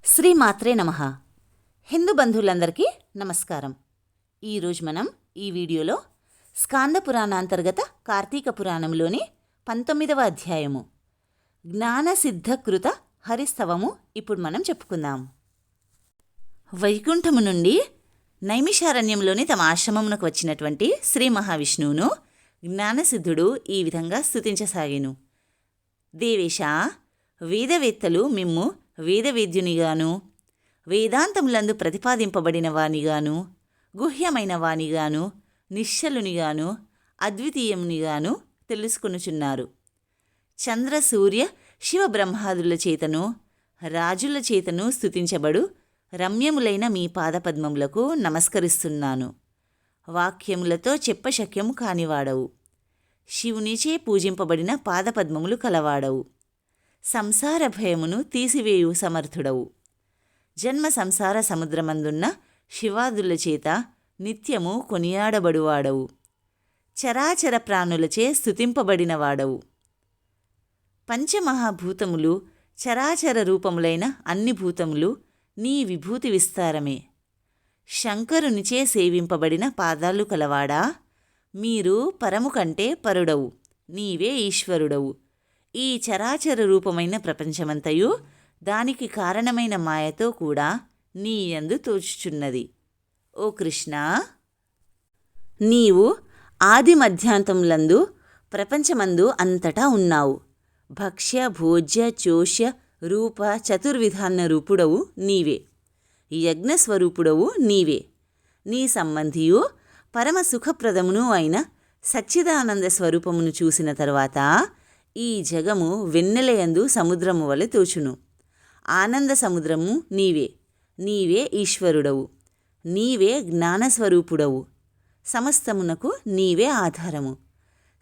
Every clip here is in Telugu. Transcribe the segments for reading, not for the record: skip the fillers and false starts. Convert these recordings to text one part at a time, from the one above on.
శ్రీమాత్రే నమః. హిందూ బంధువులందరికీ నమస్కారం. ఈరోజు మనం ఈ వీడియోలో స్కాంద పురాణాంతర్గత కార్తీక పురాణంలోని 19వ అధ్యాయము జ్ఞానసిద్ధకృత హరిస్తవము ఇప్పుడు మనం చెప్పుకుందాం. వైకుంఠము నుండి నైమిషారణ్యంలోని తమ ఆశ్రమమునకు వచ్చినటువంటి శ్రీ మహావిష్ణువును జ్ఞానసిద్ధుడు ఈ విధంగా స్తుతించసాగెను. దేవేశా, వేదవేత్తలు మిమ్ము వేదవేద్యునిగాను వేదాంతములందు ప్రతిపాదింపబడిన వానిగాను గుహ్యమైన వానిగాను నిశ్చలునిగాను అద్వితీయమునిగాను తెలుసుకొనుచున్నారు. చంద్ర సూర్య శివ బ్రహ్మాదుల చేతను రాజుల చేతను స్తుతించబడు రమ్యములైన మీ పాదపద్మములకు నమస్కరిస్తున్నాను. వాక్యములతో చెప్పశక్యము కానివాడవు. శివునిచే పూజింపబడిన పాదపద్మములు కలవాడవు. సంసార భయమును తీసివేయు సమర్థుడవు. జన్మ సంసార సముద్రమందున్న శివాదుల చేత నిత్యము కొనియాడబడువాడవు. చరాచర ప్రాణులచే స్తుతింపబడినవాడవు. పంచమహాభూతములు చరాచర రూపములైన అన్ని భూతములు నీ విభూతి విస్తారమే. శంకరునిచే సేవింపబడిన పాదాలు కలవాడా, మీరు పరము కంటే పరుడవు. నీవే ఈశ్వరుడవు. ఈ చరాచర రూపమైన ప్రపంచమంతయు దానికి కారణమైన మాయతో కూడా నీ యందు తోచుచున్నది. ఓ కృష్ణ, నీవు ఆది మధ్యాంతములందు ప్రపంచమందు అంతటా ఉన్నావు. భక్ష్య భోజ్య చోష్య రూప చతుర్విధాన్న రూపుడవు నీవే. యజ్ఞస్వరూపుడవు నీవే. నీ సంబంధియు పరమ సుఖప్రదమును అయిన సచ్చిదానంద స్వరూపమును చూసిన తరువాత ఈ జగము వెన్నెలయందు సముద్రము వలె తోచును. ఆనంద సముద్రము నీవే. నీవే ఈశ్వరుడవు. నీవే జ్ఞానస్వరూపుడవు. సమస్తమునకు నీవే ఆధారము.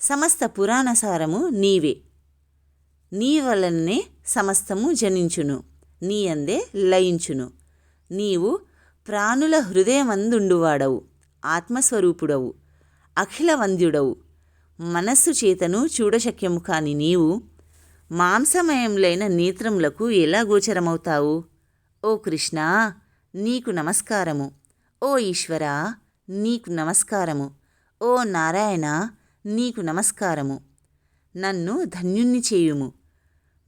సమస్త పురాణసారము నీవే. నీ వలనే సమస్తము జనించును, నీ అందే లయించును. నీవు ప్రాణుల హృదయమందుండువాడవు. ఆత్మస్వరూపుడవు. అఖిల వంద్యుడవు. మనస్సు చేతను చూడశక్యము కాని నీవు మాంసమయములైన నేత్రములకు ఎలా గోచరమవుతావు? ఓ కృష్ణ, నీకు నమస్కారము. ఓ ఈశ్వర, నీకు నమస్కారము. ఓ నారాయణ, నీకు నమస్కారము. నన్ను ధన్యుణ్ణి చేయుము.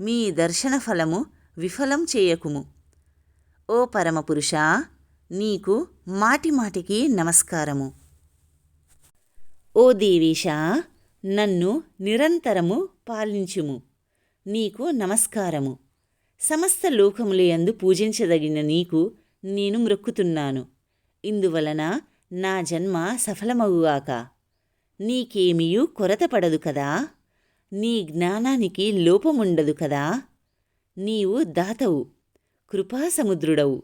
మీ దర్శన ఫలము విఫలం చేయకుము. ఓ పరమపురుష, నీకు మాటిమాటికి నమస్కారము. ఓ దేవేశ, నన్ను నిరంతరము పాలించుము. నీకు నమస్కారము. సమస్త లోకములయందు పూజించదగిన నీకు నేను మ్రొక్కుతున్నాను. ఇందువలన నా జన్మ సఫలమగుగాక. నీకేమియూ కొరత పడదు కదా. నీ జ్ఞానానికి లోపముండదు కదా. నీవు దాతవు, కృపాసముద్రుడవు.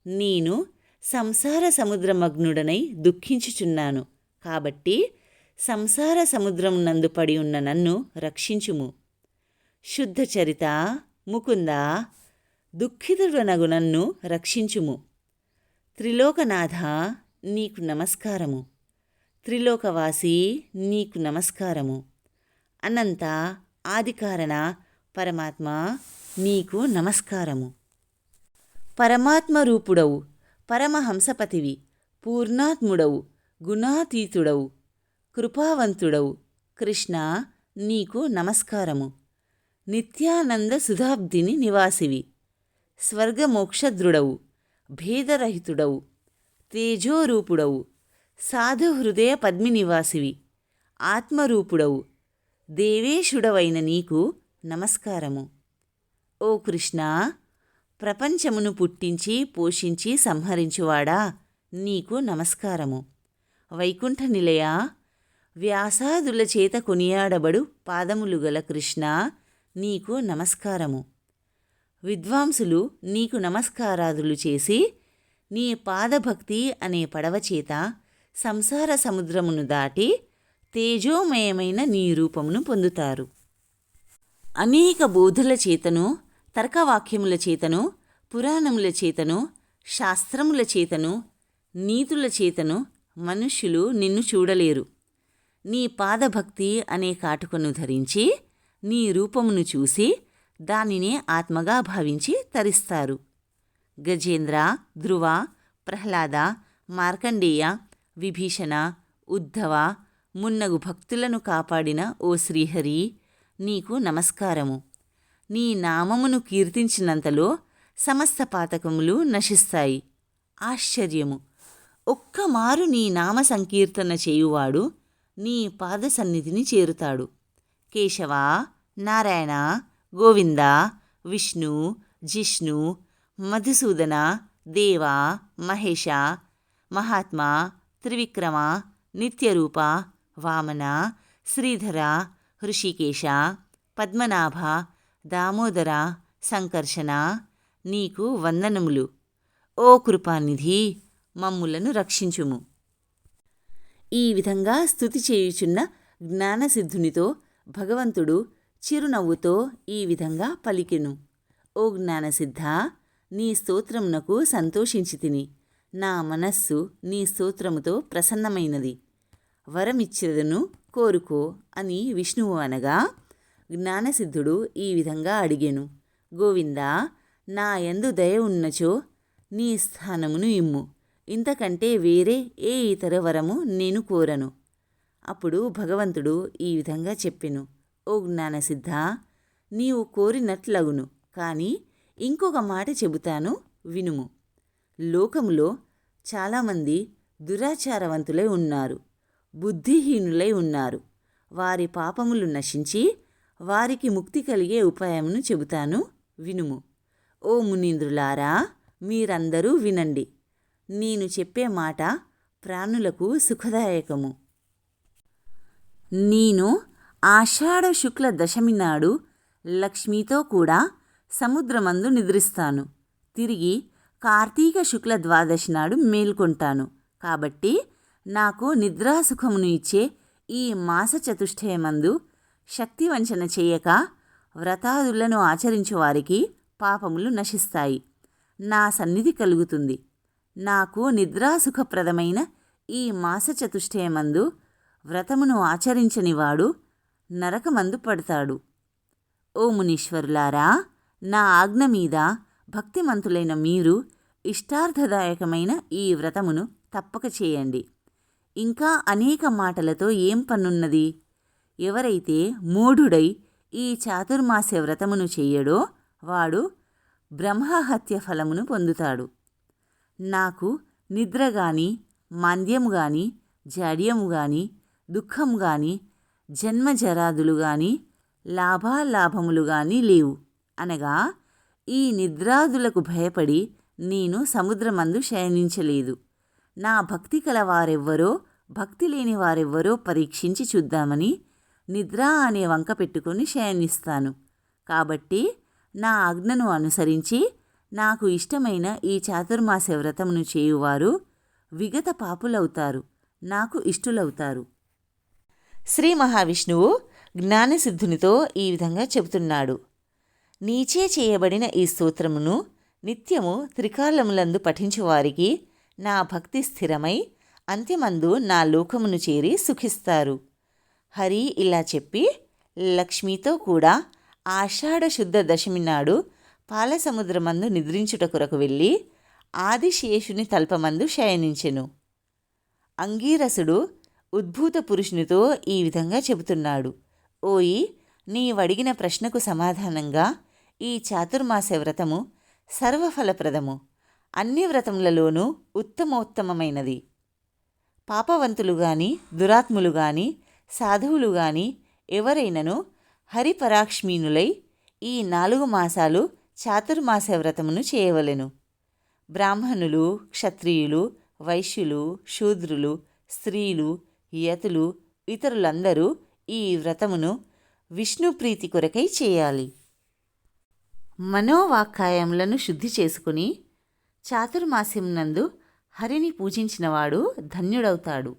నేను సంసార సముద్రమగ్నుడనై దుఃఖించుచున్నాను. కాబట్టి సంసార సముద్రమునందు పడి ఉన్న నన్ను రక్షించుము. శుద్ధ చరిత ముకుంద, దుఃఖితుడనగు నన్ను రక్షించుము. త్రిలోకనాథ, నీకు నమస్కారము. త్రిలోకవాసి, నీకు నమస్కారము. అనంత ఆదికారణ పరమాత్మ, నీకు నమస్కారము. పరమాత్మరూపుడవు, పరమహంసపతివి, పూర్ణాత్ముడవు, గుణాతీతుడవు, కృపావంతుడవు. కృష్ణ, నీకు నమస్కారము. నిత్యానంద సుధాబ్దిని నివాసివి, స్వర్గమోక్షద్రుడవు, భేదరహితుడవు, తేజోరూపుడవు, సాధుహృదయ పద్మి నివాసివి, ఆత్మరూపుడవు, దేవేశుడవైన నీకు నమస్కారము. ఓ కృష్ణ, ప్రపంచమును పుట్టించి పోషించి సంహరించువాడా, నీకు నమస్కారము. వైకుంఠ నిలయ, వ్యాసాదుల చేత కొనియాడబడు పాదములు గల కృష్ణ, నీకు నమస్కారము. విద్వాంసులు నీకు నమస్కారాదులు చేసి నీ పాదభక్తి అనే పడవ చేత సంసార సముద్రమును దాటి తేజోమయమైన నీ రూపమును పొందుతారు. అనేక బోధుల చేతను, తర్కవాక్యముల చేతను, పురాణముల చేతను, శాస్త్రముల చేతను, నీతుల చేతను మనుష్యులు నిన్ను చూడలేరు. నీ పాదభక్తి అనే కాటుకను ధరించి నీ రూపమును చూసి దానినే ఆత్మగా భావించి తరిస్తారు. గజేంద్ర, ధ్రువ, ప్రహ్లాద, మార్కండేయ, విభీషణ, ఉద్ధవ మున్నగు భక్తులను కాపాడిన ఓ శ్రీహరి, నీకు నమస్కారము. నీ నామమును కీర్తించినంతలో సమస్త పాతకములు నశిస్తాయి. ఆశ్చర్యము! ఒక్కమారు నీ నామ సంకీర్తన చేయువాడు నీ పాద సన్నిధిని చేరుతాడు. కేశవ, నారాయణ, గోవింద, విష్ణు, జిష్ణు, మధుసూదన, దేవ, మహేశ, మహాత్మా, త్రివిక్రమ, నిత్యరూప, వామన, శ్రీధర, హృషికేశ, పద్మనాభ, దామోదర, సంకర్షణ, నీకు వందనములు. ఓ కృపానిధి, మమ్ములను రక్షించుము. ఈ విధంగా స్తుతి చేయుచున్న జ్ఞానసిద్ధునితో భగవంతుడు చిరునవ్వుతో ఈ విధంగా పలికెను. ఓ జ్ఞానసిద్ధ, నీ స్తోత్రమునకు సంతోషించితిని. నా మనస్సు నీ స్తోత్రముతో ప్రసన్నమైనది. వరమిచ్చెదను, కోరుకో అని విష్ణువు అనగా జ్ఞానసిద్ధుడు ఈ విధంగా అడిగెను. గోవిందా, నా యందు దయ ఉన్నచో నీ స్థానమును ఇమ్ము. ఇంతకంటే వేరే ఏ ఇతర వరము నేను కోరను. అప్పుడు భగవంతుడు ఈ విధంగా చెప్పెను. ఓ జ్ఞానసిద్ధ, నీవు కోరినట్లగును. కానీ ఇంకొక మాట చెబుతాను, వినుము. లోకములో చాలామంది దురాచారవంతులై ఉన్నారు, బుద్ధిహీనులై ఉన్నారు. వారి పాపములు నశించి వారికి ముక్తి కలిగే ఉపాయమును చెబుతాను, వినుము. ఓ మునీంద్రులారా, మీరందరూ వినండి. నేను చెప్పే మాట ప్రాణులకు సుఖదాయకము. నేను ఆషాఢ శుక్ల దశమి నాడు లక్ష్మితో కూడా సముద్రమందు నిద్రిస్తాను. తిరిగి కార్తీక శుక్ల ద్వాదశి నాడు మేల్కొంటాను. కాబట్టి నాకు నిద్రాసుఖమును ఇచ్చే ఈ మాస చతుష్టయమందు శక్తివంచన చేయక వ్రతాదులను ఆచరించు వారికి పాపములు నశిస్తాయి. నా సన్నిధి కలుగుతుంది. నాకు నిద్రాసుఖప్రదమైన ఈ మాస చతుష్టయమందు వ్రతమును ఆచరించనివాడు నరకమందు పడతాడు. ఓ మునీశ్వరులారా, నా ఆజ్ఞ మీద భక్తిమంతులైన మీరు ఇష్టార్థదాయకమైన ఈ వ్రతమును తప్పక చేయండి. ఇంకా అనేక మాటలతో ఏం పనున్నది? ఎవరైతే మూఢుడై ఈ చాతుర్మాస్య వ్రతమును చెయ్యడో వాడు బ్రహ్మహత్య ఫలమును పొందుతాడు. నాకు నిద్ర గాని, మాంద్యము గాని, జాడ్యము గాని, దుఃఖము గాని, జన్మజరాదులు గాని, లాభాలాభములు గాని లేవు. అనగా ఈ నిద్రాదులకు భయపడి నేను సముద్రమందు శయనించలేదు. నా భక్తి కల వారెవ్వరో భక్తి లేని వారెవ్వరో పరీక్షించి చూద్దామని నిద్ర అనే వంక పెట్టుకొని శయనిస్తాను. కాబట్టి నా ఆజ్ఞను అనుసరించి నాకు ఇష్టమైన ఈ చాతుర్మాస్య వ్రతమును చేయువారు విగత పాపులవుతారు, నాకు ఇష్టులవుతారు. శ్రీ మహావిష్ణువు జ్ఞానసిద్ధునితో ఈ విధంగా చెబుతున్నాడు. నీచే చేయబడిన ఈ స్తోత్రమును నిత్యము త్రికాలములందు పఠించువారికి నా భక్తి స్థిరమై అంత్యమందు నా లోకమును చేరి సుఖిస్తారు. హరి ఇలా చెప్పి లక్ష్మితో కూడా ఆషాఢ శుద్ధ దశమి నాడు పాలసముద్రమందు నిద్రించుట కొరకు వెళ్ళి ఆదిశేషుని తల్పమందు శయనించెను. అంగీరసుడు ఉద్భూత పురుషునితో ఈ విధంగా చెబుతున్నాడు. ఓయి, నీవడిగిన ప్రశ్నకు సమాధానంగా ఈ చాతుర్మాస్య వ్రతము సర్వఫలప్రదము, అన్ని వ్రతములలోనూ ఉత్తమోత్తమమైనది. పాపవంతులు గాని, దురాత్ములు గాని, సాధువులు గాని ఎవరైనను హరిపరాక్ష్మీనులై ఈ 4 మాసాలు చాతుర్మాస్య వ్రతమును చేయవలెను. బ్రాహ్మణులు, క్షత్రియులు, వైశ్యులు, శూద్రులు, స్త్రీలు, యతులు, ఇతరులందరూ ఈ వ్రతమును విష్ణుప్రీతి కొరకై చేయాలి. మనోవాక్కాయములను శుద్ధి చేసుకుని చాతుర్మాస్యం నందు హరిని పూజించినవాడు ధన్యుడవుతాడు.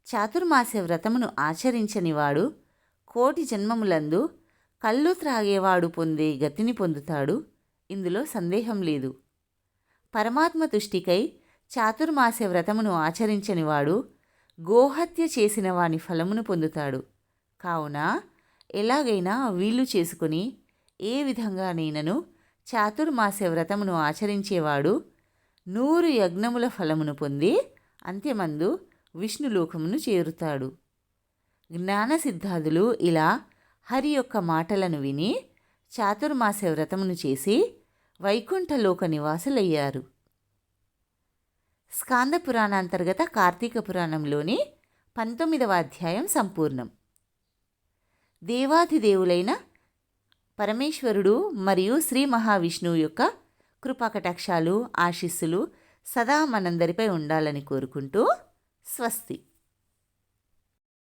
చాతుర్మాస్య వ్రతమును ఆచరించనివాడు కోటి జన్మములందు కళ్ళు త్రాగేవాడు పొందే గతిని పొందుతాడు. ఇందులో సందేహం లేదు. పరమాత్మ తుష్టికై చాతుర్మాస్య వ్రతమును ఆచరించనివాడు గోహత్య చేసిన వాని ఫలమును పొందుతాడు. కావున ఎలాగైనా వీలు చేసుకుని ఏ విధంగానైనను చాతుర్మాస్య వ్రతమును ఆచరించేవాడు 100 యజ్ఞముల ఫలమును పొంది అంత్యమందు విష్ణులోకమును చేరుతాడు. జ్ఞానసిద్ధాదులు ఇలా హరి యొక్క మాటలను విని చాతుర్మాస్య వ్రతమును చేసి వైకుంఠలోక నివాసులయ్యారు. స్కాంద పురాణాంతర్గత కార్తీక పురాణంలోని 19వ అధ్యాయం సంపూర్ణం. దేవాధిదేవులైన పరమేశ్వరుడు మరియు శ్రీ మహావిష్ణువు యొక్క కృపాకటాక్షాలు, ఆశీస్సులు సదా మనందరిపై ఉండాలని కోరుకుంటూ స్వస్తి.